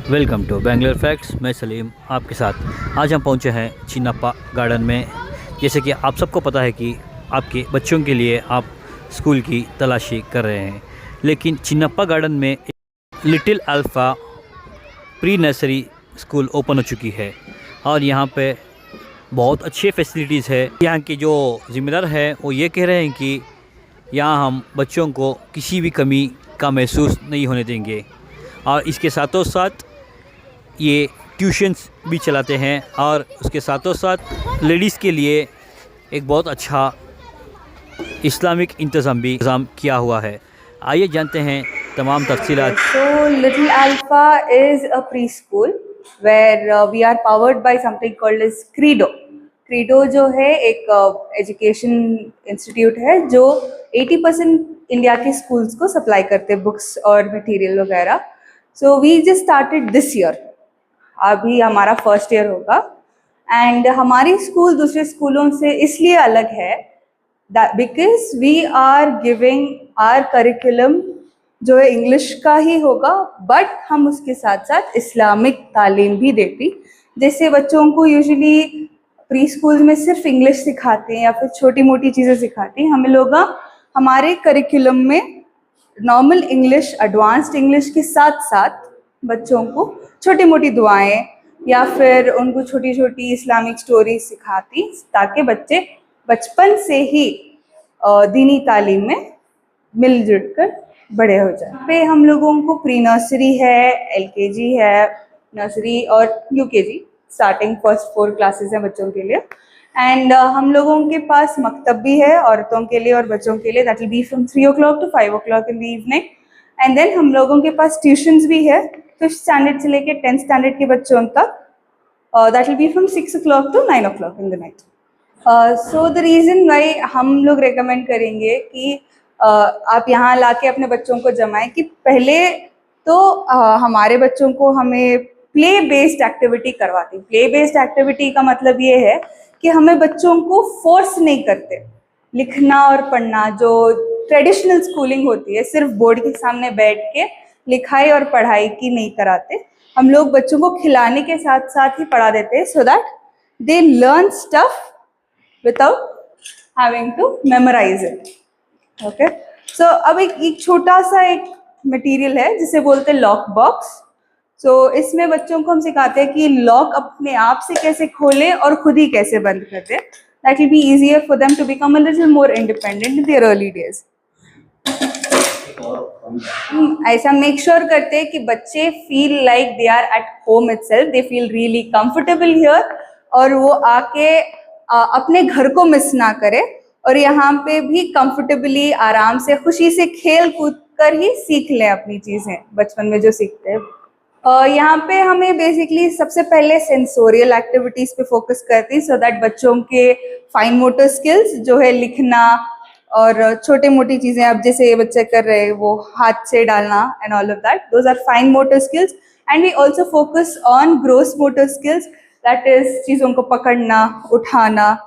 Welcome to Bangalore facts. मैं सलीम आपके साथ। आज हम पहुंचे हैं चिन्नप्पा गार्डन में। जैसे कि आप सबको पता है कि आपके बच्चों के लिए आप स्कूल की तलाशी कर रहे हैं, लेकिन चिन्नप्पा गार्डन में little alpha pre nursery school open हो चुकी है और यहाँ पे बहुत अच्छे फैसिलिटीज़ है। यहाँ के जो ज़िम्मेदार है वो ये कह रहे हैं कि यहाँ हम बच्चों को किसी भी कमी का महसूस नहीं होने देंगे और इसके साथों साथ ये ट्यूशन्स भी चलाते हैं और उसके साथों साथ लेडीज़ के लिए एक बहुत अच्छा इस्लामिक इंतज़ाम किया हुआ है। आइए जानते हैं तमाम तफसीलात। So Little Alpha is a preschool where we are powered by something called as Credo. Credo जो है एक एजुकेशन इंस्टीट्यूट है जो 80% इंडिया के स्कूल्स को सप्लाई करते हैं बुक्स और मटेरियल वगैरह। So we just started this year, अभी हमारा फर्स्ट ईयर होगा। एंड हमारी स्कूल दूसरे स्कूलों से इसलिए अलग है because we are giving our curriculum जो है इंग्लिश का ही होगा, बट हम उसके साथ साथ इस्लामिक तालीम भी देती। जैसे बच्चों को यूजुअली प्री स्कूल में सिर्फ इंग्लिश सिखाते हैं या फिर छोटी मोटी चीज़ें सिखाते हैं, हमें लोग हमारे करिकुलम में नॉर्मल इंग्लिश, एडवांस्ड इंग्लिश के साथ साथ बच्चों को छोटी मोटी दुआएं या फिर उनको छोटी छोटी इस्लामिक स्टोरी सिखाती ताकि बच्चे बचपन से ही दीनी तालीम में मिलजुल कर बड़े हो जाए। पे हम लोगों को प्री नर्सरी है, एलकेजी है, नर्सरी और यूकेजी, स्टार्टिंग फर्स्ट 4 क्लासेस हैं बच्चों के लिए। एंड हम लोगों के पास मकतब भी है औरतों के लिए और बच्चों के लिए, that will be from 3 o'clock to 5 o'clock in the evening. And then हम लोगों के पास ट्यूशन्स भी है 5th स्टैंडर्ड से लेके 10th स्टैंडर्ड के बच्चों तक, that will be from 6 o'clock to 9 o'clock in the night. So the reason why हम लोग रेकमेंड करेंगे कि आप यहाँ लाके अपने बच्चों को जमाएं कि पहले तो हमारे बच्चों को हमें प्ले बेस्ड एक्टिविटी करवाती। प्ले बेस्ड एक्टिविटी का मतलब ये है कि हमें बच्चों को फोर्स नहीं करते लिखना और पढ़ना। जो ट्रेडिशनल स्कूलिंग होती है, सिर्फ बोर्ड के सामने बैठ के लिखाई और पढ़ाई की नहीं कराते। हम लोग बच्चों को खिलाने के साथ साथ ही पढ़ा देते हैं so that they learn stuff without having to memorize it. Okay, so अब एक छोटा सा एक मटेरियल है जिसे बोलते हैं लॉक बॉक्स। सो इसमें बच्चों को हम सिखाते हैं कि लॉक अपने आप से कैसे खोलें और खुद ही कैसे बंद करते हैं। That will be easier for them to become a little more independent in their early days. ऐसा मेक श्योर करते हैं कि बच्चे feel like they are at home itself, they feel really comfortable here और वो आके अपने घर को मिस ना करे और यहाँ पे भी कंफर्टेबली आराम से खुशी से खेल कूद कर ही सीख लें अपनी चीज़ें बचपन में जो सीखते हैं। यहाँ पे हमें बेसिकली सबसे पहले सेंसोरियल एक्टिविटीज़ पे फोकस करती हैं सो दैट बच्चों के फाइन मोटर स्किल्स जो है लिखना और छोटे मोटी चीज़ें, अब जैसे ये बच्चे कर रहे हैं वो हाथ से डालना and all of that, those are fine motor skills. And we also focus on gross motor skills, that is चीज़ों को पकड़ना, उठाना,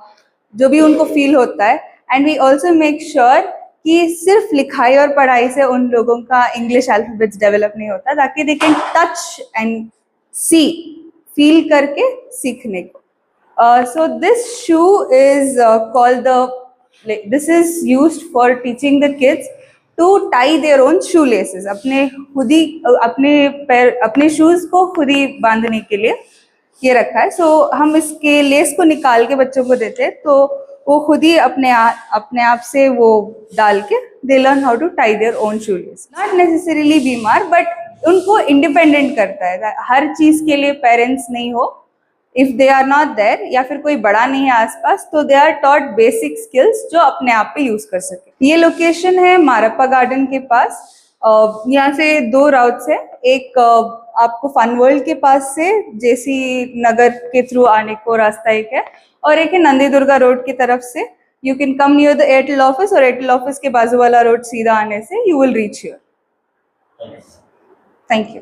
जो भी उनको फील होता है। And we also make sure कि सिर्फ लिखाई और पढ़ाई से उन लोगों का इंग्लिश अल्फाबेट्स डेवलप नहीं होता, ताकि they can touch and see, feel करके सीखने को। So this shoe is called this is used for teaching the kids to tie their own shoelaces, अपने खुद ही अपने शूज को खुद ही बांधने के लिए ये रखा है। सो हम इसके लेस को निकाल के बच्चों को देते हैं तो वो खुद ही अपने आप से वो डाल के they learn how to tie their own shoelace. Not necessarily बीमार, बट उनको इंडिपेंडेंट करता है। हर चीज़ के लिए पेरेंट्स नहीं हो, if they are not there या फिर कोई बड़ा नहीं है आसपास, तो they are taught basic skills जो अपने आप पे यूज कर सके। ये लोकेशन है मारप्पा गार्डन के पास। यहाँ से 2 राउट्स है, एक आपको फन वर्ल्ड के पास से जेसी नगर के थ्रू आने को रास्ता एक है, और एक है नंदी दुर्गा रोड की तरफ से। You can come near the Airtel office और एयरटेल ऑफिस के बाजू वाला रोड सीधा आने से you will reach here. Thank you.